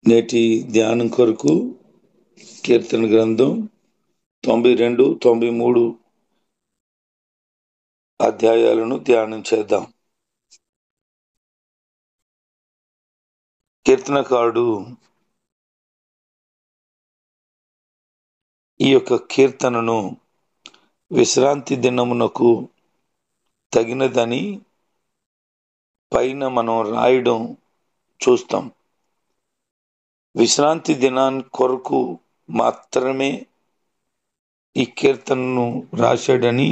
నేటి ధ్యానం కొరకు కీర్తన గ్రంథం 92, 93 అధ్యాయాలను ధ్యానం చేద్దాం. కీర్తనకారుడు ఈ యొక్క కీర్తనను విశ్రాంతి దినమునకు తగినదని పైన మనం రాయడం చూస్తాం. విశ్రాంతి దినాన్ని కొరకు మాత్రమే ఈ కీర్తనను రాశాడని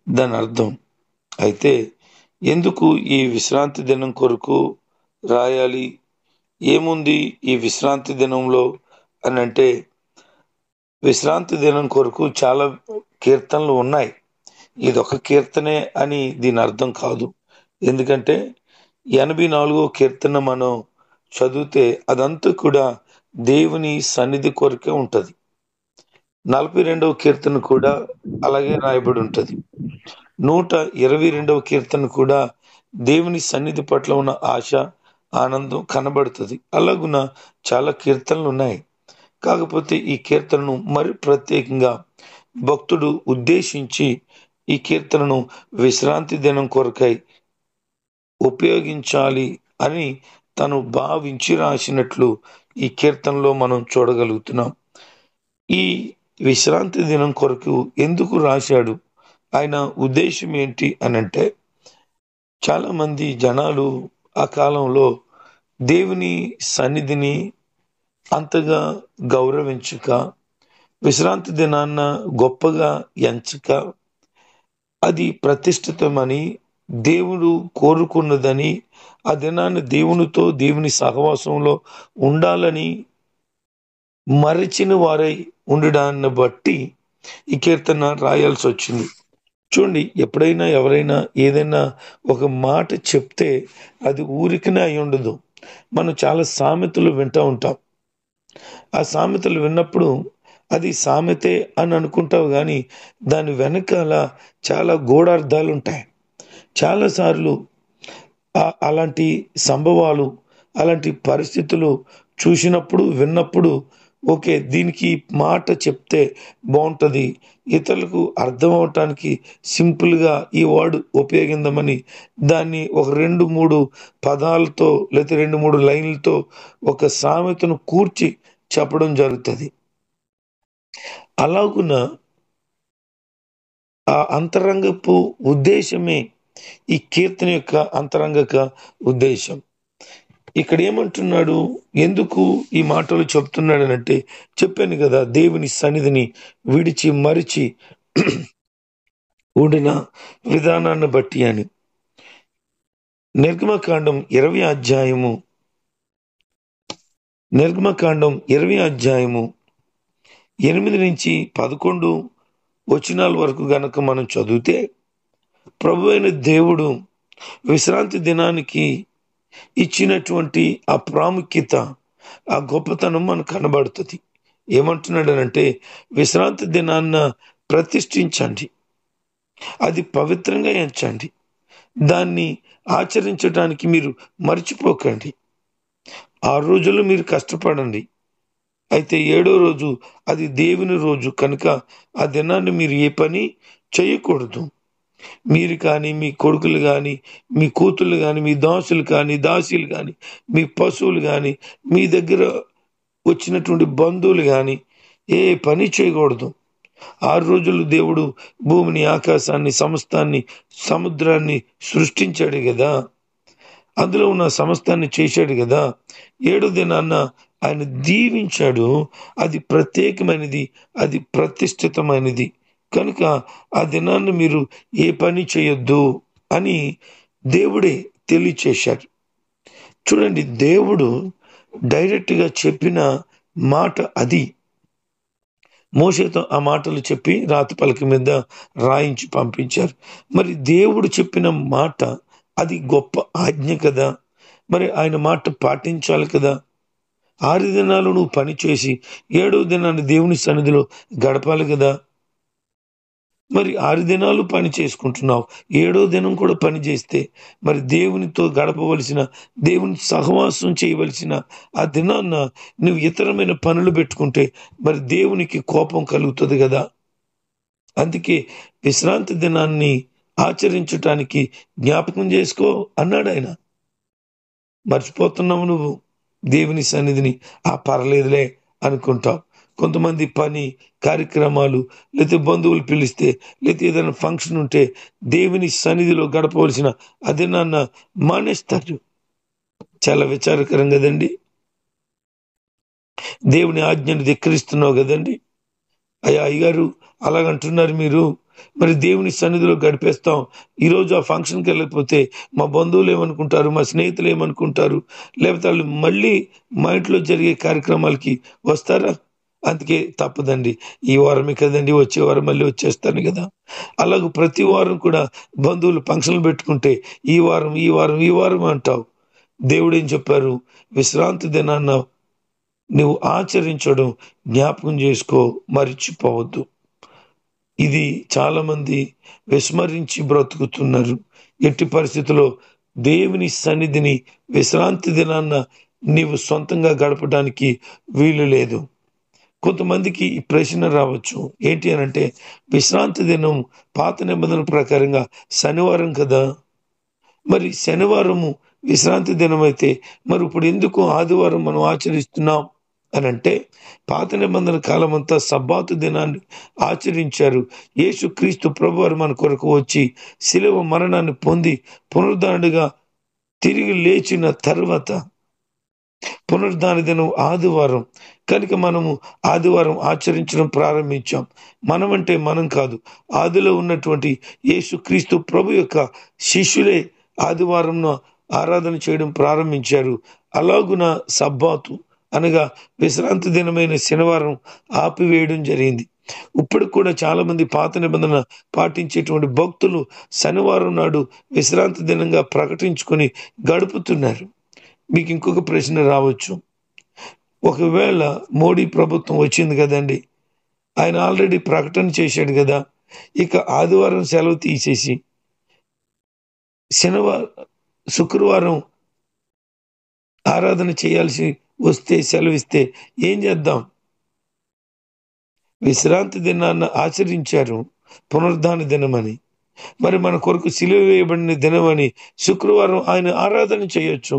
దాని అర్థం. అయితే ఎందుకు ఈ విశ్రాంతి దినం కొరకు రాయాలి, ఏముంది ఈ విశ్రాంతి దినంలో అని అంటే, విశ్రాంతి దినం కొరకు చాలా కీర్తనలు ఉన్నాయి. ఇదొక కీర్తనే అని దీని అర్థం కాదు. ఎందుకంటే 84వ కీర్తన మనం చదివితే అదంతా కూడా దేవుని సన్నిధి కొరకే ఉంటది. 42వ కీర్తన కూడా అలాగే రాయబడి ఉంటది. 122వ కీర్తన కూడా దేవుని సన్నిధి పట్ల ఉన్న ఆశ, ఆనందం కనబడుతుంది. అలాగున చాలా కీర్తనలు ఉన్నాయి. కాకపోతే ఈ కీర్తనను మరి ప్రత్యేకంగా భక్తుడు ఉద్దేశించి ఈ కీర్తనను విశ్రాంతి దినం కొరకై ఉపయోగించాలి అని తను భావించి రాసినట్లు ఈ కీర్తనలో మనం చూడగలుగుతున్నాం. ఈ విశ్రాంతి దినం కొరకు ఎందుకు రాశాడు, ఆయన ఉద్దేశం ఏంటి అనంటే, చాలా మంది జనాలు ఆ కాలంలో దేవుని సన్నిధిని అంతగా గౌరవించక, విశ్రాంతి దినాన్న గొప్పగా ఎంచక, అది ప్రతిష్ఠితమని, దేవుడు కోరుకున్నదని, ఆ దినాన్ని దేవునితో దేవుని సహవాసంలో ఉండాలని మరచిన వారై ఉండడాన్ని బట్టి ఈ కీర్తన రాయాల్సి వచ్చింది. చూడండి, ఎప్పుడైనా ఎవరైనా ఏదైనా ఒక మాట చెప్తే అది ఊరికనే అయి ఉండదు. మనం చాలా సామెతలు వింటూ ఉంటాం. ఆ సామెతలు విన్నప్పుడు అది సామెతే అని అనుకుంటావు, కానీ దాని వెనకాల చాలా గూఢార్థాలు ఉంటాయి. చాలాసార్లు అలాంటి సంభవాలు, అలాంటి పరిస్థితులు చూసినప్పుడు, విన్నప్పుడు, ఓకే, దీనికి మాట చెప్తే బాగుంటుంది, ఇతరులకు అర్థం అవటానికి సింపుల్గా ఈ వర్డ్ ఉపయోగిందామని దాన్ని ఒక 2-3 పదాలతో లేకపోతే 2-3 లైన్లతో ఒక సామెతను కూర్చి చెప్పడం జరుగుతుంది. అలాగున ఆ అంతరంగపు ఉద్దేశమే ఈ కీర్తన యొక్క అంతరంగక ఉద్దేశం. ఇక్కడ ఏమంటున్నాడు, ఎందుకు ఈ మాటలు చెప్తున్నాడు అంటే, చెప్పాను కదా, దేవుని సన్నిధిని విడిచి మరిచి ఉండిన విధానాన్ని బట్టి అని. నిర్గమకాండం 20 అధ్యాయము 8-11 వచనాల వరకు గనక మనం చదివితే, ప్రభు అయిన దేవుడు విశ్రాంతి దినానికి ఇచ్చినటువంటి ఆ ప్రాముఖ్యత, ఆ గొప్పతనం మనకు కనబడుతుంది. ఏమంటున్నాడనంటే, విశ్రాంతి దినాన్న ప్రతిష్ఠించండి, అది పవిత్రంగా ఎంచండి, దాన్ని ఆచరించడానికి మీరు మర్చిపోకండి. 6 రోజులు మీరు కష్టపడండి, అయితే 7వ రోజు అది దేవుని రోజు కనుక ఆ దినాన్ని మీరు ఏ పని చేయకూడదు. మీరు కానీ, మీ కొడుకులు కానీ, మీ కూతుళ్ళు కానీ, మీ దాసులు కానీ, దాసీలు కానీ, మీ పశువులు కానీ, మీ దగ్గర వచ్చినటువంటి బంధువులు కానీ ఏ పని చేయకూడదు. 6 రోజులు దేవుడు భూమిని, ఆకాశాన్ని, సమస్తాన్ని, సముద్రాన్ని సృష్టించాడు కదా, అందులో ఉన్న సమస్తాన్ని చేశాడు కదా. 7వ దినాన్న ఆయన దీవించాడు. అది ప్రత్యేకమైనది, అది ప్రతిష్ఠితమైనది కనుక ఆ దినాన్ని మీరు ఏ పని చేయొద్దు అని దేవుడే తెలియచేశాడు. చూడండి, దేవుడు డైరెక్ట్గా చెప్పిన మాట అది. మోషేతో ఆ మాటలు చెప్పి రాతి పలక మీద రాయించి పంపించారు. మరి దేవుడు చెప్పిన మాట అది గొప్ప ఆజ్ఞ కదా, మరి ఆయన మాట పాటించాలి కదా. 6 దినాలు నువ్వు పని చేసి 7వ దినాన్ని దేవుని సన్నిధిలో గడపాలి కదా. మరి 6 దినాలు పని చేసుకుంటున్నావు, 7వ దినం కూడా పని చేస్తే మరి దేవునితో గడపవలసిన, దేవుని సహవాసం చేయవలసిన ఆ దినాన్న నువ్వు ఇతరమైన పనులు పెట్టుకుంటే మరి దేవునికి కోపం కలుగుతుంది కదా. అందుకే విశ్రాంతి దినాన్ని ఆచరించటానికి జ్ఞాపకం చేసుకో అన్నాడు ఆయన. మర్చిపోతున్నావు నువ్వు దేవుని సన్నిధిని. పర్లేదులే అనుకుంటావు. కొంతమంది పని కార్యక్రమాలు, లేకపోతే బంధువులు పిలిస్తే, లేకపోతే ఏదైనా ఫంక్షన్ ఉంటే దేవుని సన్నిధిలో గడపవలసిన అది నాన్న మానేస్తారు. చాలా విచారకరం కదండి. దేవుని ఆజ్ఞను ధిక్కరిస్తున్నావు కదండి. అయ్యగారు అలాగంటున్నారు మీరు, మరి దేవుని సన్నిధిలో గడిపేస్తాం, ఈరోజు ఆ ఫంక్షన్కి వెళ్ళకపోతే మా బంధువులు ఏమనుకుంటారు, మా స్నేహితులు ఏమనుకుంటారు, లేకపోతే వాళ్ళు మళ్ళీ మా ఇంట్లో జరిగే కార్యక్రమాలకి వస్తారా? అందుకే తప్పదండి, ఈ వారమే కదండి, వచ్చే వారం మళ్ళీ వచ్చేస్తాను కదా. అలాగ ప్రతి వారం కూడా బంధువులు ఫంక్షన్లు పెట్టుకుంటే ఈ వారం ఈ వారం ఈ వారం అంటావు. దేవుడు ఏం చెప్పారు? విశ్రాంతి దినాన్న నువ్వు ఆచరించడం జ్ఞాపకం చేసుకో, మరిచిపోవద్దు. ఇది చాలా మంది విస్మరించి బ్రతుకుతున్నారు. ఎట్టి పరిస్థితుల్లో దేవుని సన్నిధిని విశ్రాంతి దినాన్న నీవు సొంతంగా గడపడానికి వీలు లేదు. కొంతమందికి ఈ ప్రశ్న రావచ్చు, ఏంటి అని అంటే, విశ్రాంతి దినం పాత నిబంధనల ప్రకారంగా శనివారం కదా, మరి శనివారము విశ్రాంతి దినం అయితే మరి ఇప్పుడు ఎందుకు ఆదివారం మనం ఆచరిస్తున్నాం అని అంటే, పాత నిబంధన కాలం అంతా సబ్బాతు దినాన్ని ఆచరించారు. యేసుక్రీస్తు ప్రభువారు మన కొరకు వచ్చి శిలువ మరణాన్ని పొంది పునరుద్ధరణగా తిరిగి లేచిన తర్వాత పునరుద్ధాన దినం ఆదివారం కనుక మనము ఆదివారం ఆచరించడం ప్రారంభించాం. మనమంటే మనం కాదు, ఆదిలో ఉన్నటువంటి యేసుక్రీస్తు ప్రభు యొక్క శిష్యులే ఆదివారం ఆరాధన చేయడం ప్రారంభించారు. అలాగున సబ్బాతు అనగా విశ్రాంతి దినమైన శనివారం ఆపివేయడం జరిగింది. ఇప్పుడు కూడా చాలా మంది పాత నిబంధన పాటించేటువంటి భక్తులు శనివారం నాడు విశ్రాంతి దినంగా ప్రకటించుకొని గడుపుతున్నారు. మీకు ఇంకొక ప్రశ్న రావచ్చు, ఒకవేళ మోడీ ప్రభుత్వం వచ్చింది కదండి, ఆయన ఆల్రెడీ ప్రకటన చేశాడు కదా, ఇక ఆదివారం సెలవు తీసేసి శుక్రవారం ఆరాధన చేయాల్సి వస్తే సెలవిస్తే ఏం చేద్దాం? విశ్రాంతి దినాన్ని ఆచరించారు పునరుద్ధాన దినమని, మరి మన కొరకు సిలువ వేయబడిన దినమని శుక్రవారం ఆయన ఆరాధన చేయొచ్చు.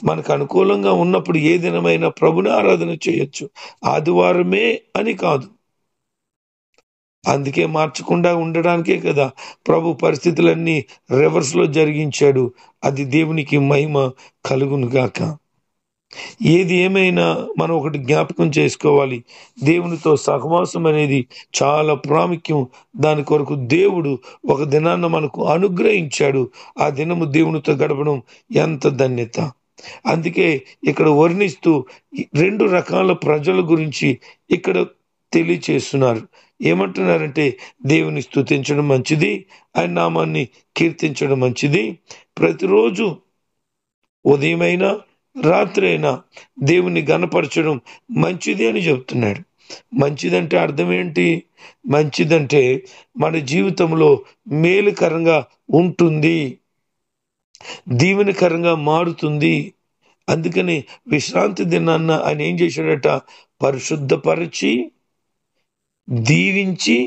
మనకు అనుకూలంగా ఉన్నప్పుడు ఏ దినమైనా ప్రభుని ఆరాధన చేయొచ్చు, ఆదివారమే అని కాదు. అందుకే మార్చకుండా ఉండడానికే కదా ప్రభు పరిస్థితులన్నీ రివర్స్లో జరిగించాడు. అది దేవునికి మహిమ కలుగును గాక. ఏది ఏమైనా మనం ఒకటి జ్ఞాపకం చేసుకోవాలి, దేవునితో సహవాసం అనేది చాలా ప్రాముఖ్యం. దాని కొరకు దేవుడు ఒక దినాన్న మనకు అనుగ్రహించాడు. ఆ దినము దేవునితో గడపడం ఎంత ధన్యత. అందుకే ఇక్కడ వర్ణిస్తూ 2 రకాల ప్రజల గురించి ఇక్కడ తెలియచేస్తున్నారు. ఏమంటున్నారంటే, దేవుని స్తుతించడం మంచిది, ఆయన నామాన్ని కీర్తించడం మంచిది, ప్రతిరోజు ఉదయమైనా రాత్రి అయినా దేవుని గణపరచడం మంచిది అని చెప్తున్నాడు. మంచిదంటే అర్థం ఏంటి? మంచిదంటే మన జీవితంలో మేలుకరంగా ఉంటుంది, దీవెనకరంగా మారుతుంది. అందుకని విశ్రాంతి దినాన్న ఆయన ఏం చేశాడట? పరిశుద్ధపరిచి, దీవించి,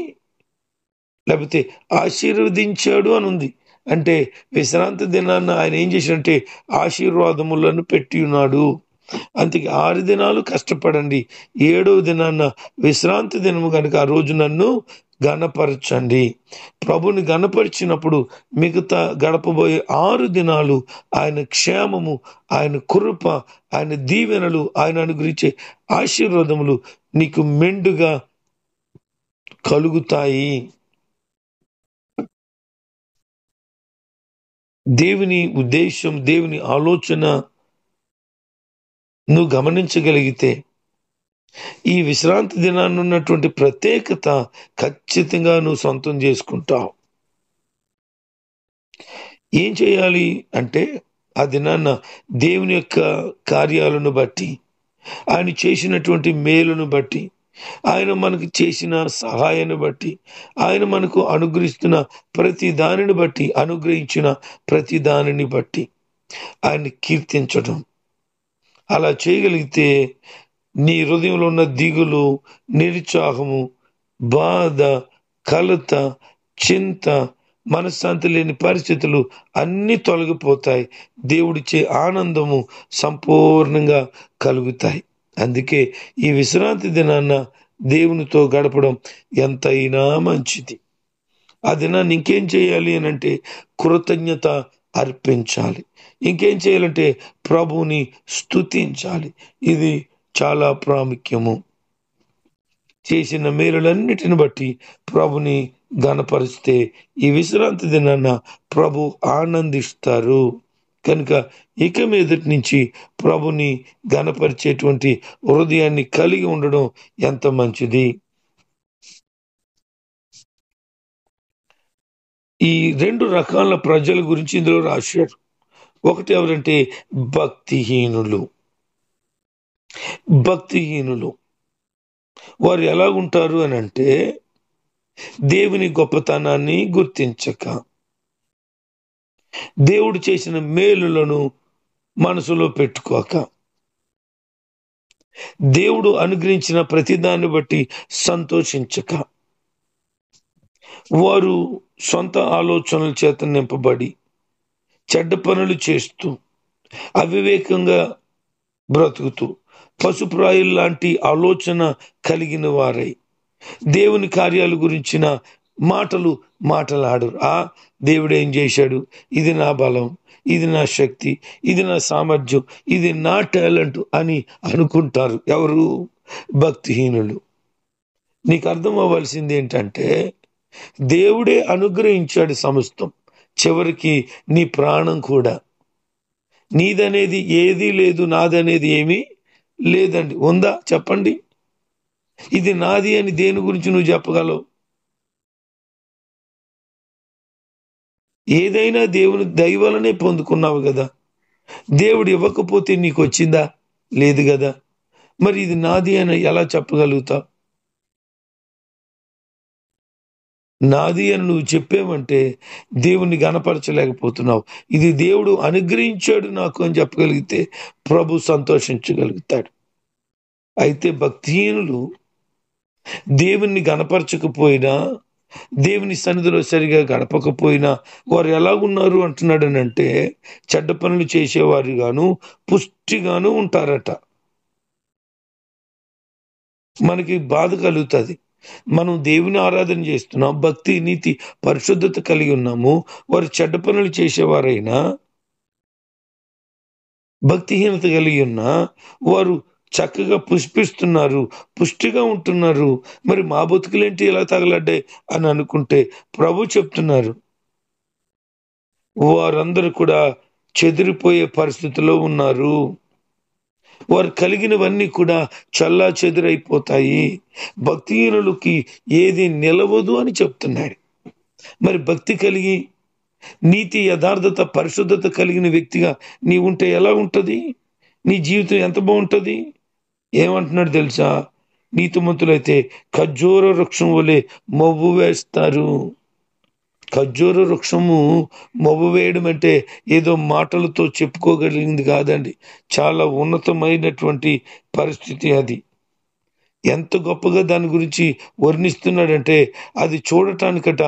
లేకపోతే ఆశీర్వదించాడు అని ఉంది. అంటే విశ్రాంతి దినాన్న ఆయన ఏం చేశాడంటే ఆశీర్వాదములను పెట్టి ఉన్నాడు. అందుకే 6 దినాలు కష్టపడండి, 7వ దినాన్న విశ్రాంతి దినము కనుక ఆ రోజు నన్ను గణపరచండి. ప్రభుని గణపరిచినప్పుడు మిగతా గడపబోయే 6 దినాలు ఆయన క్షేమము, ఆయన కృప, ఆయన దీవెనలు, ఆయన అనుగ్రహించే ఆశీర్వాదములు నీకు మెండుగా కలుగుతాయి. దేవుని ఉద్దేశం, దేవుని ఆలోచన నువ్వు గమనించగలిగితే ఈ విశ్రాంతి దినాన్ని ఉన్నటువంటి ప్రత్యేకత ఖచ్చితంగా నువ్వు సొంతం చేసుకుంటావు. ఏం చేయాలి అంటే, ఆ దినాన్న దేవుని యొక్క కార్యాలను బట్టి, ఆయన చేసినటువంటి మేలును బట్టి ఆయన మనకు చేసిన సహాయాన్ని బట్టి, ఆయన మనకు అనుగ్రహిస్తున్న ప్రతి దానిని బట్టి, అనుగ్రహించిన ప్రతి దానిని బట్టి ఆయన్ని కీర్తించడం. అలా చేయగలిగితే నీ హృదయంలో ఉన్న దిగులు, నిరుత్సాహము, బాధ, కలత, చింత, మనశ్శాంతి లేని పరిస్థితులు అన్నీ తొలగిపోతాయి. దేవుడిచ్చే ఆనందము సంపూర్ణంగా కలుగుతాయి. అందుకే ఈ విశ్రాంతి దినాన్న దేవునితో గడపడం ఎంతైనా మంచిది. ఆ దినాన్ని ఇంకేం చేయాలి అని అంటే కృతజ్ఞత అర్పించాలి. ఇంకేం చేయాలంటే ప్రభువుని స్తుతించాలి. ఇది చాలా ప్రాముఖ్యము. చేసిన మేలులన్నిటిని బట్టి ప్రభుని ఘనపరిస్తే ఈ విశ్రాంతి దినాన్న ప్రభు ఆనందిస్తారు. కనుక ఇక మీదటి నుంచి ప్రభుని ఘనపరిచేటువంటి హృదయాన్ని కలిగి ఉండడం ఎంత మంచిది. ఈ 2 రకాల ప్రజల గురించి ఇందులో రాశాడు. ఒకటి ఎవరంటే భక్తిహీనులు. భక్తిహీనులు వారు ఎలాగుంటారు అని అంటే దేవుని గొప్పతనాన్ని గుర్తించక, దేవుడు చేసిన మేలులను మనసులో పెట్టుకోక, దేవుడు అనుగ్రహించిన ప్రతిదాన్ని బట్టి సంతోషించక, వారు సొంత ఆలోచనల చేత నింపబడి చెడ్డ పనులు చేస్తూ అవివేకంగా బ్రతుకుతూ పశుప్రాయుల్లాంటి ఆలోచన కలిగిన వారై దేవుని కార్యాల గురించిన మాటలు మాట్లాడరు. దేవుడు ఏం చేశాడు, ఇది నా బలం, ఇది నా శక్తి, ఇది నా సామర్థ్యం, ఇది నా టాలెంట్ అని అనుకుంటారు. ఎవరు? భక్తిహీనులు. నీకు అర్థం అవ్వాల్సింది ఏంటంటే దేవుడే అనుగ్రహించాడు సమస్తం. చివరికి నీ ప్రాణం కూడా. నీదనేది ఏదీ లేదు, నాదనేది ఏమీ లేదండి. ఉందా చెప్పండి? ఇది నాది అని దేని గురించి నువ్వు చెప్పగలవు? ఏదైనా దేవుని దయ వలనే పొందుకున్నావు కదా. దేవుడు ఇవ్వకపోతే నీకు వచ్చిందా? లేదు కదా. మరి ఇది నాది అని ఎలా చెప్పగలుగుతావు? నాది అని నువ్వు చెప్పేమంటే దేవుణ్ణి గణపరచలేకపోతున్నావు. ఇది దేవుడు అనుగ్రహించాడు నాకు అని చెప్పగలిగితే ప్రభు సంతోషించగలుగుతాడు. అయితే భక్తిహీనులు దేవుణ్ణి గణపరచకపోయినా, దేవుని సన్నిధిలో సరిగా గడపకపోయినా వారు ఎలాగున్నారు అంటున్నాడనంటే చెడ్డ పనులు చేసేవారు గాను పుష్టిగాను ఉంటారట. మనకి బాధ కలుగుతుంది. మనం దేవుని ఆరాధన చేస్తున్నాం, భక్తి, నీతి, పరిశుద్ధత కలిగి ఉన్నాము. వారు చెడ్డ పనులు చేసేవారైనా, భక్తిహీనత కలిగి ఉన్నా వారు చక్కగా పుష్పిస్తున్నారు, పుష్టిగా ఉంటున్నారు. మరి మా బతుకులేంటి ఇలా తగలడ్డాయి అని అనుకుంటే ప్రభు చెప్తున్నారు వారందరూ కూడా చెదిరిపోయే పరిస్థితిలో ఉన్నారు. వారు కలిగినవన్నీ కూడా చల్లా చెదిరైపోతాయి. భక్తిహీనులకి ఏది నిలవదు అని చెప్తున్నాడు. మరి భక్తి కలిగి నీతి, యథార్థత, పరిశుద్ధత కలిగిన వ్యక్తిగా నీ ఉంటే ఎలా ఉంటుంది? నీ జీవితం ఎంత బాగుంటుంది? ఏమంటున్నాడు తెలుసా? నీతిమంతులైతే ఖర్జూర వృక్షం వలె మొవ్వు వేస్తారు. ఖర్జూర వృక్షము మొవ్వు వేయడం అంటే ఏదో మాటలతో చెప్పుకోగలిగింది కాదండి. చాలా ఉన్నతమైనటువంటి పరిస్థితి అది. ఎంత గొప్పగా దాని గురించి వర్ణిస్తున్నాడంటే అది చూడటానికట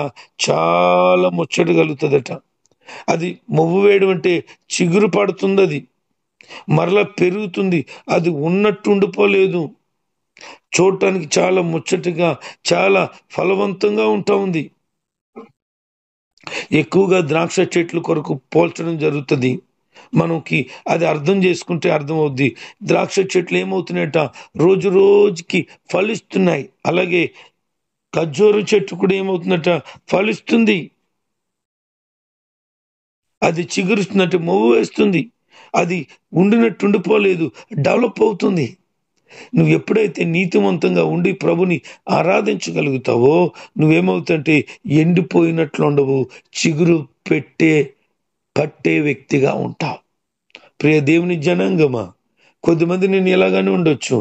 చాలా ముచ్చట కలుగుతుందట. అది మొవ్వు వేయడం అంటే చిగురు పడుతుంది, అది మరలా పెరుగుతుంది, అది ఉన్నట్టు ఉండిపోలేదు. చూడటానికి చాలా ముచ్చటగా, చాలా ఫలవంతంగా ఉంటా ఉంది. ఎక్కువగా ద్రాక్ష చెట్లు కొరకు పోల్చడం జరుగుతుంది. మనకి అది అర్థం చేసుకుంటే అర్థమవుద్ది. ద్రాక్ష చెట్లు ఏమవుతున్నాయట, రోజు రోజుకి ఫలిస్తున్నాయి. అలాగే ఖర్జూర చెట్టు కూడా ఏమవుతుందట, ఫలిస్తుంది. అది చిగురుస్తున్నట్టు మొవ్వు వేస్తుంది. అది ఉండినట్టు ఉండిపోలేదు, డెవలప్ అవుతుంది. నువ్వు ఎప్పుడైతే నీతివంతంగా ఉండి ప్రభుని ఆరాధించగలుగుతావో నువ్వేమవుతుంటే ఎండిపోయినట్లు ఉండవు, చిగురు పట్టే వ్యక్తిగా ఉంటావు. ప్రియ దేవుని జనాంగమా, కొద్దిమంది నేను ఇలాగానే ఉండొచ్చు,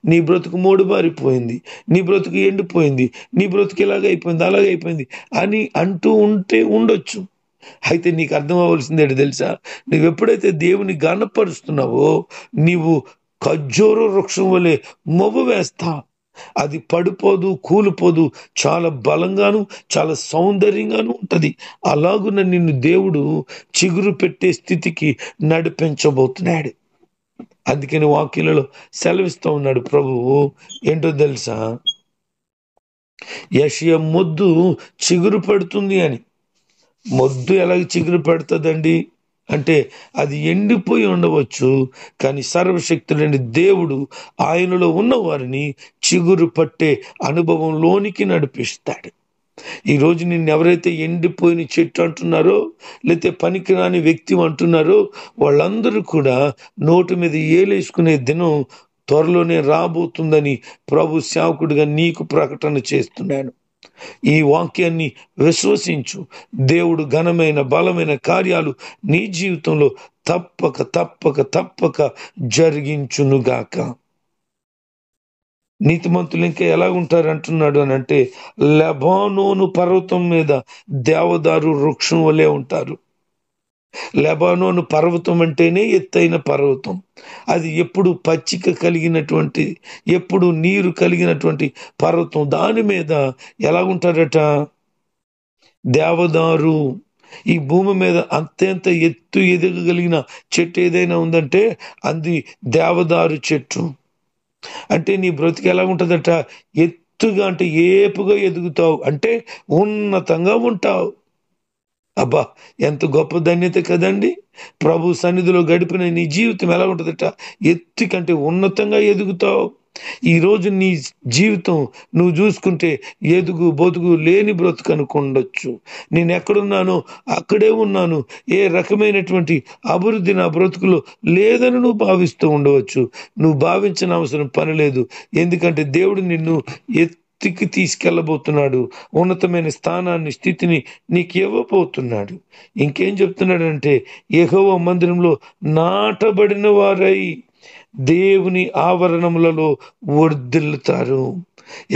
నీ బ్రతుకు మోడుబారిపోయింది, నీ బ్రతుకు ఎండిపోయింది, నీ బ్రతుకు ఇలాగైపోయింది అలాగైపోయింది అని అంటూ ఉంటే ఉండొచ్చు. అయితే నీకు అర్థం అవ్వాల్సింది ఏంటి తెలుసా? నువ్వు ఎప్పుడైతే దేవుని గణపరుస్తున్నావో నీవు ఖర్జూర వృక్షం వలె మొవ్వు వేస్తా. అది పడిపోదు, కూలిపోదు, చాలా బలంగాను చాలా సౌందర్యంగాను ఉంటది. అలాగున నిన్ను దేవుడు చిగురు పెట్టే స్థితికి నడిపించబోతున్నాడు. అందుకని వాక్యాలలో సెలవిస్తూ ఉన్నాడు ప్రభువు. ఏంటో తెలుసా? యెషయా మొద్దు చిగురు పెడుతుంది అని. మొద్దు ఎలాగ చిగురు పెడుతుందండి అంటే అది ఎండిపోయి ఉండవచ్చు, కానీ సర్వశక్తుడైన దేవుడు ఆయనలో ఉన్న వారిని చిగురు పట్టే అనుభవంలోనికి నడిపిస్తాడు. ఈరోజు నిన్ను ఎవరైతే ఎండిపోయిన చెట్టు అంటున్నారో, లేకపోతే పనికిరాని వ్యక్తి అంటున్నారో, వాళ్ళందరూ కూడా నోటి మీద ఏలేసుకునే దినం త్వరలోనే రాబోతుందని ప్రభు సేవకుడిగా నీకు ప్రకటన చేస్తున్నాను. ఈ వాక్యాన్ని విశ్వసించు. దేవుడు ఘనమైన బలమైన కార్యాలు నీ జీవితంలో తప్పక తప్పక తప్పక జరిగించునుగాక. నీతిమంతులు ఇంకా ఎలా ఉంటారు అంటున్నాడు అని అంటే, లెబానోను పర్వతం మీద దేవదారు వృక్షం వలె ఉంటారు. లెబానోను పర్వతం అంటేనే ఎత్తైన పర్వతం. అది ఎప్పుడు పచ్చిక కలిగినటువంటి, ఎప్పుడు నీరు కలిగినటువంటి పర్వతం. దాని మీద ఎలా ఉంటారట? దేవదారు. ఈ భూమి మీద అంతెంత ఎత్తు ఎదగగలిగిన చెట్టు ఏదైనా ఉందంటే అది దేవదారు చెట్టు. అంటే నీ బ్రతికి ఎలా ఉంటుందట? ఎత్తుగా, అంటే ఏపుగా ఎదుగుతావు, అంటే ఉన్నతంగా ఉంటావు. అబ్బా, ఎంత గొప్ప ధన్యత కదండి! ప్రభు సన్నిధిలో గడిపిన నీ జీవితం ఎలా ఉంటుందట? ఎత్తు కంటే ఉన్నతంగా ఎదుగుతావు. ఈరోజు నీ జీవితం నువ్వు చూసుకుంటే ఎదుగు బొదుగు లేని బ్రతుకు అనుకుండొచ్చు. నేను ఎక్కడున్నానో అక్కడే ఉన్నాను, ఏ రకమైనటువంటి అభివృద్ధి నా బ్రతుకులో లేదని నువ్వు భావిస్తూ ఉండవచ్చు. నువ్వు భావించిన అవసరం పని లేదు. ఎందుకంటే దేవుడు నిన్ను ఎత్తుకి తీసుకెళ్ళబోతున్నాడు. ఉన్నతమైన స్థానాన్ని, స్థితిని నీకు ఇవ్వబోతున్నాడు. ఇంకేం చెప్తున్నాడంటే, యెహోవా మందిరంలో నాటబడిన వారై దేవుని ఆవరణములలో వర్ధిల్లుతారు.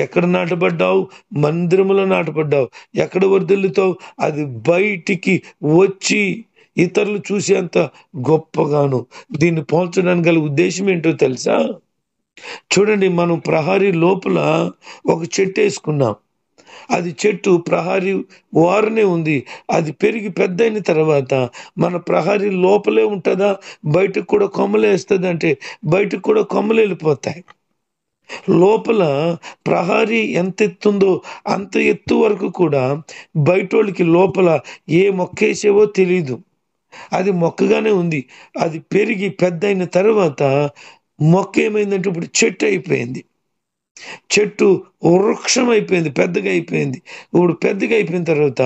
ఎక్కడ నాటబడ్డావు? మందిరములో నాటబడ్డావు. ఎక్కడ వర్ధిల్లుతావు? అది బయటికి వచ్చి ఇతరులు చూసేంత గొప్పగాను. దీన్ని పోల్చడానికి గల ఉద్దేశం ఏంటో తెలుసా? చూడండి, మనం ప్రహరీ లోపల ఒక చెట్టు వేసుకున్నాం. అది చెట్టు ప్రహరీ వారనే ఉంది. అది పెరిగి పెద్దయిన తర్వాత మన ప్రహరీ లోపలే ఉంటుందా, బయటకు కూడా కొమ్మలు వేస్తుంది అంటే బయటకు కూడా కొమ్మలు వెళ్ళిపోతాయి. లోపల ప్రహరీ ఎంత ఎత్తుందో అంత ఎత్తు వరకు కూడా బయటోళ్ళకి లోపల ఏ మొక్కేసేవో తెలీదు. అది మొక్కగానే ఉంది. అది పెరిగి పెద్దయిన తర్వాత మొక్క ఏమైందంటే ఇప్పుడు చెట్టు అయిపోయింది. చెట్టు వృక్షం అయిపోయింది, పెద్దగా అయిపోయింది. ఇప్పుడు పెద్దగా అయిపోయిన తర్వాత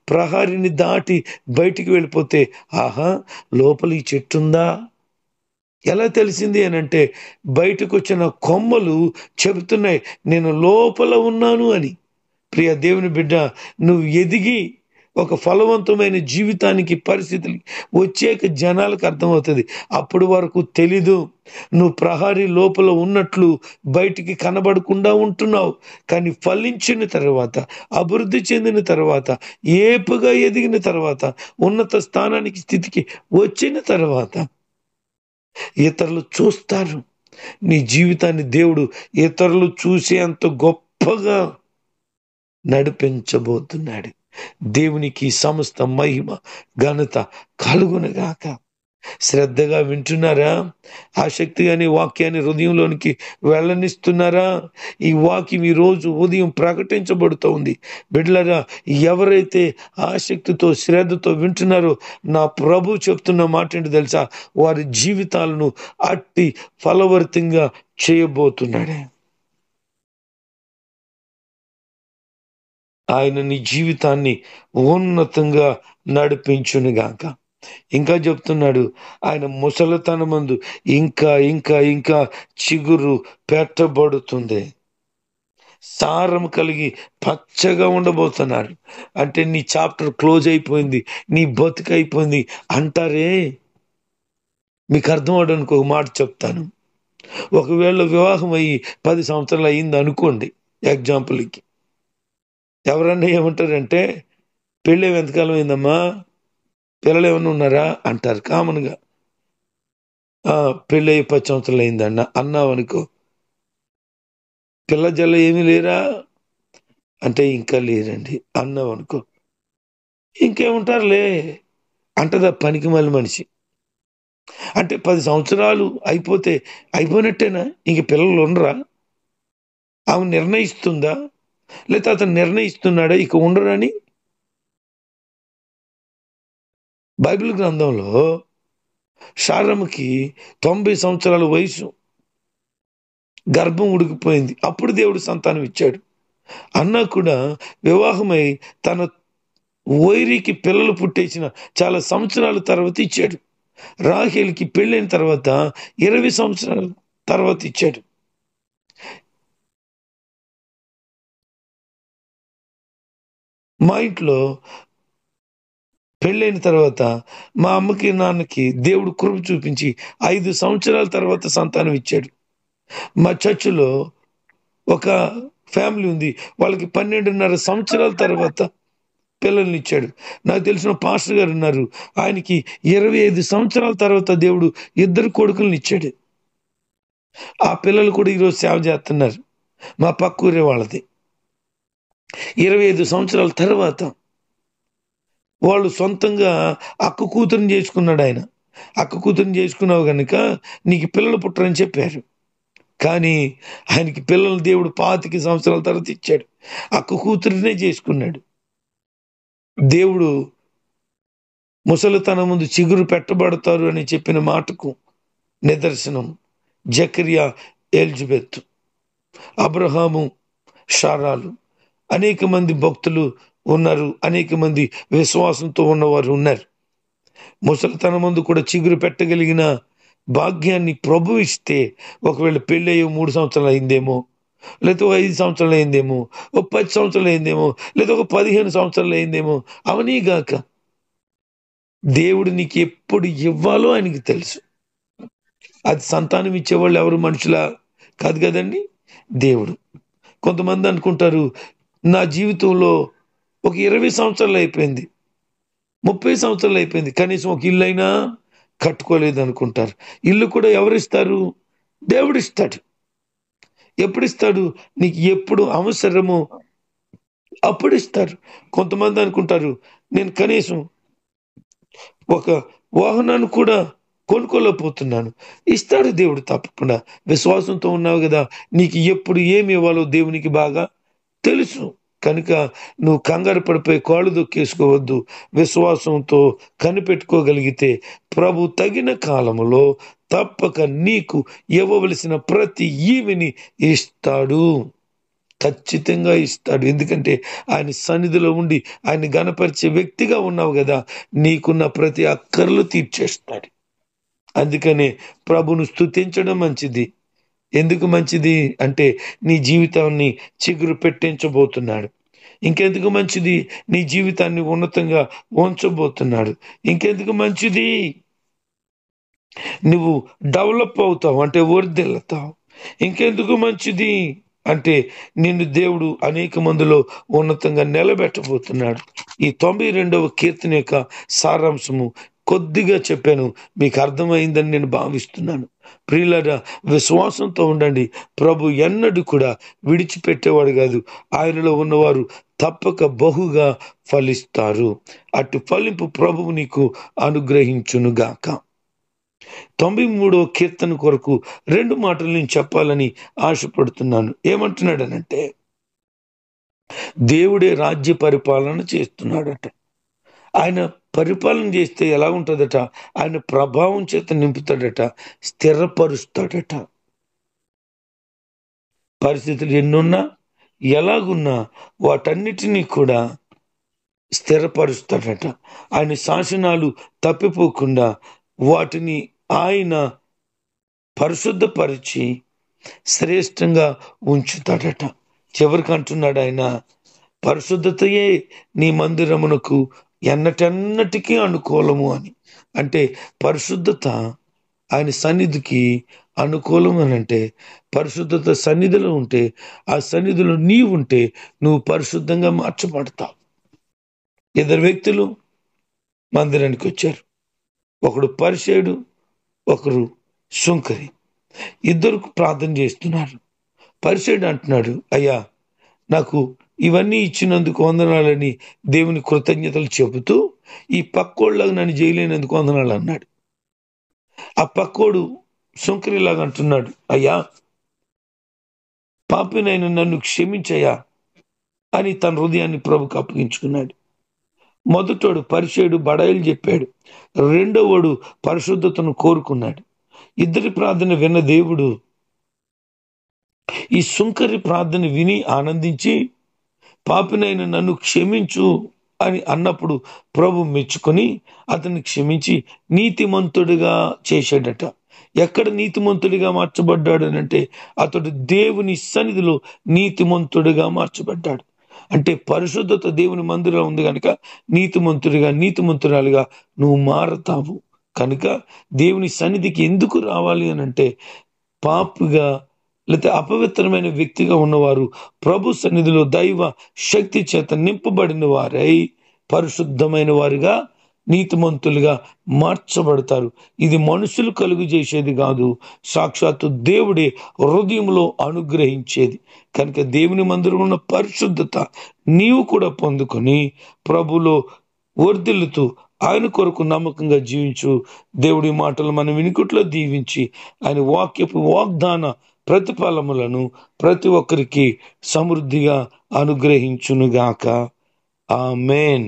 ప్రహరిని దాటి బయటికి వెళ్ళిపోతే, ఆహా, లోపల ఈ చెట్టు ఉందా? ఎలా తెలిసింది అని అంటే, బయటకు వచ్చిన కొమ్మలు చెబుతున్నాయి నేను లోపల ఉన్నాను అని. ప్రియ దేవుని బిడ్డ, నువ్వు ఎదిగి ఒక ఫలవంతమైన జీవితానికి పరిస్థితులు వచ్చాక జనాలకు అర్థమవుతుంది. అప్పటి వరకు తెలీదు. నువ్వు ప్రహరీ లోపల ఉన్నట్లు బయటికి కనబడకుండా ఉంటున్నావు. కానీ ఫలించిన తర్వాత, అభివృద్ధి చెందిన తర్వాత, ఏపుగా ఎదిగిన తర్వాత, ఉన్నత స్థానానికి స్థితికి వచ్చిన తర్వాత ఇతరులు చూస్తారు. నీ జీవితాన్ని దేవుడు ఇతరులు చూసేంత గొప్పగా నడిపించబోతున్నాడు. దేవునికి సమస్త మహిమ ఘనత కలుగునుగాక. శ్రద్ధగా వింటున్నారా? ఆసక్తిగానే వాక్యాన్ని హృదయంలోనికి వెళ్ళనిస్తున్నారా? ఈ వాక్యం ఈరోజు ఉదయం ప్రకటించబడుతోంది. బిడ్డలారా, ఎవరైతే ఆసక్తితో శ్రద్ధతో వింటున్నారో నా ప్రభు చెప్తున్న మాట ఏంటి తెలుసా? వారి జీవితాలను అట్టి ఫలవర్తంగా చేయబోతున్నాడే. ఆయన నీ జీవితాన్ని ఉన్నతంగా నడిపించునుగాక. ఇంకా చెప్తున్నాడు, ఆయన ముసలితనమందు ఇంకా ఇంకా ఇంకా చిగురు పెట్టబడుతుంది. సారం కలిగి పచ్చగా ఉండబోతున్నారు. అంటే నీ చాప్టర్ క్లోజ్ అయిపోయింది, నీ బతుకు అయిపోయింది అంటారే. మీకు అర్థం అవడానికి ఒక మాట చెప్తాను. ఒకవేళ వివాహం అయ్యి 10 సంవత్సరాలు అయ్యింది అనుకోండి, ఎగ్జాంపుల్కి, ఎవరన్నా ఏమంటారంటే పెళ్ళి ఎంతకాలం అయిందమ్మా, పిల్లలు ఏమన్నా ఉన్నారా అంటారు కామన్గా. పెళ్ళి అయ్యి 10 సంవత్సరాలు అయిందన్న అన్నావు అనుకో, పిల్ల జల్ల ఏమీ లేరా అంటే ఇంకా లేరండి అన్నావు అనుకో, ఇంకేముంటారులే అంటదా పనికి మళ్ళీ మనిషి. అంటే 10 సంవత్సరాలు అయిపోయినట్టేనా? ఇంక పిల్లలు ఉండరా? ఆమె నిర్ణయిస్తుందా, లేకపోతే అతను నిర్ణయిస్తున్నాడా ఇక ఉండరని? బైబిల్ గ్రంథంలో శారముకి 90 సంవత్సరాల వయసు, గర్భం ఉడికిపోయింది, అప్పుడు దేవుడు సంతానం ఇచ్చాడు. అన్నా కూడా వివాహమై తన వైరికి పిల్లలు పుట్టేసిన చాలా సంవత్సరాల తర్వాత ఇచ్చాడు. రాహేల్కి పెళ్ళైన తర్వాత 20 సంవత్సరాల తర్వాత ఇచ్చాడు. మా ఇంట్లో పెళ్ళైన తర్వాత మా అమ్మకి నాన్నకి దేవుడు కృప చూపించి 5 సంవత్సరాల తర్వాత సంతానం ఇచ్చాడు. మా చర్చిలో ఒక ఫ్యామిలీ ఉంది, వాళ్ళకి 12.5 సంవత్సరాల తర్వాత పిల్లల్ని ఇచ్చాడు. నాకు తెలిసిన పాస్టర్ గారు ఉన్నారు, ఆయనకి 25 సంవత్సరాల తర్వాత దేవుడు 2 కొడుకుల్ని ఇచ్చాడు. ఆ పిల్లలు కూడా ఈరోజు సేవ చేస్తున్నారు. మా పక్క ఊరే వాళ్ళది. 25 సంవత్సరాల తర్వాత వాళ్ళు సొంతంగా అక్క కూతురుని చేసుకున్నాడు ఆయన. అక్క కూతురుని చేసుకున్నావు కనుక నీకు పిల్లలు పుట్టరని చెప్పారు. కానీ ఆయనకి పిల్లలు దేవుడు 25 సంవత్సరాల తర్వాత ఇచ్చాడు. అక్క కూతురునే చేసుకున్నాడు. దేవుడు ముసలితనం ముందు చిగురు పెట్టబడతారు అని చెప్పిన మాటకు నిదర్శనం జకరియా, ఎలిజబెత్, అబ్రహాము, షారాలు. అనేక మంది భక్తులు ఉన్నారు, అనేక మంది విశ్వాసంతో ఉన్నవారు ఉన్నారు. ముసలితనం ముందు కూడా చిగురు పెట్టగలిగిన భాగ్యాన్ని ప్రభు ఇస్తే, ఒకవేళ పెళ్ళి అయ్యో 3 సంవత్సరాలు అయిందేమో, లేదా 5 సంవత్సరాలు అయిందేమో, 10 సంవత్సరాలు అయిందేమో, లేదా 15 సంవత్సరాలు అయిందేమో, అవనీగాక దేవుడు నీకు ఎప్పుడు ఇవ్వాలో ఆయనకి తెలుసు. అది సంతానం ఇచ్చేవాళ్ళు ఎవరు? మనుషులా? కాదు కదండి, దేవుడు. కొంతమంది అనుకుంటారు నా జీవితంలో ఒక 20 సంవత్సరాలు అయిపోయింది, 30 సంవత్సరాలు అయిపోయింది, కనీసం ఒక ఇల్లు అయినా కట్టుకోలేదు అనుకుంటారు. ఇల్లు కూడా ఎవరిస్తారు? దేవుడు ఇస్తాడు. ఎప్పుడు ఇస్తాడు? నీకు ఎప్పుడు అవసరమో అప్పుడు ఇస్తారు. కొంతమంది అనుకుంటారు నేను కనీసం ఒక వాహనాన్ని కూడా కొనుక్కోలేకపోతున్నాను. ఇస్తాడు దేవుడు తప్పకుండా. విశ్వాసంతో ఉన్నావు కదా, నీకు ఎప్పుడు ఏమి ఇవ్వాలో దేవునికి బాగా తెలుసు కనుక నువ్వు కంగారు పడిపోయి కాళ్ళు దొక్కేసుకోవద్దు. విశ్వాసంతో కనిపెట్టుకోగలిగితే ప్రభు తగిన కాలములో తప్పక నీకు ఇవ్వవలసిన ప్రతి ఈవిని ఇస్తాడు, ఖచ్చితంగా ఇస్తాడు. ఎందుకంటే ఆయన సన్నిధిలో ఉండి ఆయన గణపరిచే వ్యక్తిగా ఉన్నావు కదా, నీకున్న ప్రతి అక్కర్లు తీర్చేస్తాడు. అందుకనే ప్రభును స్తుతించడం మంచిది. ఎందుకు మంచిది అంటే నీ జీవితాన్ని చిగురు పెట్టించబోతున్నాడు. ఇంకెందుకు మంచిది? నీ జీవితాన్ని ఉన్నతంగా ఉంచబోతున్నాడు. ఇంకెందుకు మంచిది? నువ్వు డెవలప్ అవుతావు, అంటే వర్ధిల్లుతావు. ఇంకెందుకు మంచిది అంటే నిన్ను దేవుడు అనేక మందిలో ఉన్నతంగా నిలబెట్టబోతున్నాడు. ఈ 92వ కీర్తన యొక్క సారాంశము కొద్దిగా చెప్పాను, మీకు అర్థమైందని నేను భావిస్తున్నాను. ప్రియులారా, విశ్వాసంతో ఉండండి. ప్రభు ఎన్నడూ కూడా విడిచిపెట్టేవాడు కాదు. ఆయనలో ఉన్నవారు తప్పక బహుగా ఫలిస్తారు. అటు ఫలింపు ప్రభువు నీకు అనుగ్రహించునుగాక. 93వ కీర్తన కొరకు 2 మాటలు నేను చెప్పాలని ఆశపడుతున్నాను. ఏమంటున్నాడనంటే, దేవుడే రాజ్య పరిపాలన చేస్తున్నాడట. ఆయన పరిపాలన చేస్తే ఎలా ఉంటుందట? ఆయన ప్రభావం చేత నింపుతాడట, స్థిరపరుస్తాడట. పరిస్థితులు ఎన్నున్నా ఎలాగున్నా వాటన్నిటినీ కూడా స్థిరపరుస్తాడట. ఆయన శాసనాలు తప్పిపోకుండా వాటిని ఆయన పరిశుద్ధపరిచి శ్రేష్టంగా ఉంచుతాడట. చివరికి అంటున్నాడు ఆయన, పరిశుద్ధతయే నీ మందిరమునకు ఎన్నటెన్నటికీ అనుకూలము అని. అంటే పరిశుద్ధత ఆయన సన్నిధికి అనుకూలం అని అంటే పరిశుద్ధత సన్నిధిలో ఉంటే, ఆ సన్నిధిలో నీవు ఉంటే నువ్వు పరిశుద్ధంగా మార్చబడతావు. ఇద్దరు వ్యక్తులు మందిరానికి వచ్చారు. ఒకడు పరిసేయుడు, ఒకరు సుంకరి. ఇద్దరు ప్రార్థన చేస్తున్నారు. పరిసేయుడు అంటున్నాడు, అయ్యా నాకు ఇవన్నీ ఇచ్చినందుకు వందనాలని దేవుని కృతజ్ఞతలు చెబుతూ, ఈ పక్కోళ్ళగా నన్ను చేయలేనందుకు వందనాలు అన్నాడు. ఆ పక్కోడు సుంకరిలాగా అంటున్నాడు, అయ్యా పాపినైన నన్ను క్షమించయ్యా అని తన హృదయాన్ని ప్రభుకు అప్పగించుకున్నాడు. మొదటోడు పరిచయుడు బడాయిలు చెప్పాడు, రెండోవాడు పరిశుద్ధతను కోరుకున్నాడు. ఇద్దరి ప్రార్థన విన్న దేవుడు ఈ సుంకరి ప్రార్థన విని ఆనందించి, పాపినైన నన్ను క్షమించు అని అన్నప్పుడు ప్రభు మెచ్చుకొని అతన్ని క్షమించి నీతిమంతుడిగా చేశాడట. ఎక్కడ నీతిమంతుడిగా మార్చబడ్డాడు అంటే అతడు దేవుని సన్నిధిలో నీతిమంతుడిగా మార్చబడ్డాడు. అంటే పరిశుద్ధత దేవుని మందిరంలో ఉంది కనుక నీతిమంతుడిగా, నీతిమంతురాలుగా నువ్వు మారతావు. కనుక దేవుని సన్నిధికి ఎందుకు రావాలి అని అంటే, పాపిగా లేకపోతే అపవిత్రమైన వ్యక్తిగా ఉన్నవారు ప్రభు సన్నిధిలో దైవ శక్తి చేత నింపబడిన వారై పరిశుద్ధమైన వారిగా, నీతిమంతులుగా మార్చబడతారు. ఇది మనుషులు కలుగు చేసేది కాదు, సాక్షాత్తు దేవుడే హృదయంలో అనుగ్రహించేది. కనుక దేవుని మందిరంలో ఉన్న పరిశుద్ధత నీవు కూడా పొందుకొని ప్రభులో వర్ధిల్లుతూ ఆయన కొరకు నమ్మకంగా జీవించు. దేవుడి మాటలు మన వినికుట్లో దీవించి ఆయన వాక్యపు వాగ్దాన ప్రతిఫలములను ప్రతి ఒక్కరికి సమృద్ధిగా అనుగ్రహించునుగాక. ఆమేన్.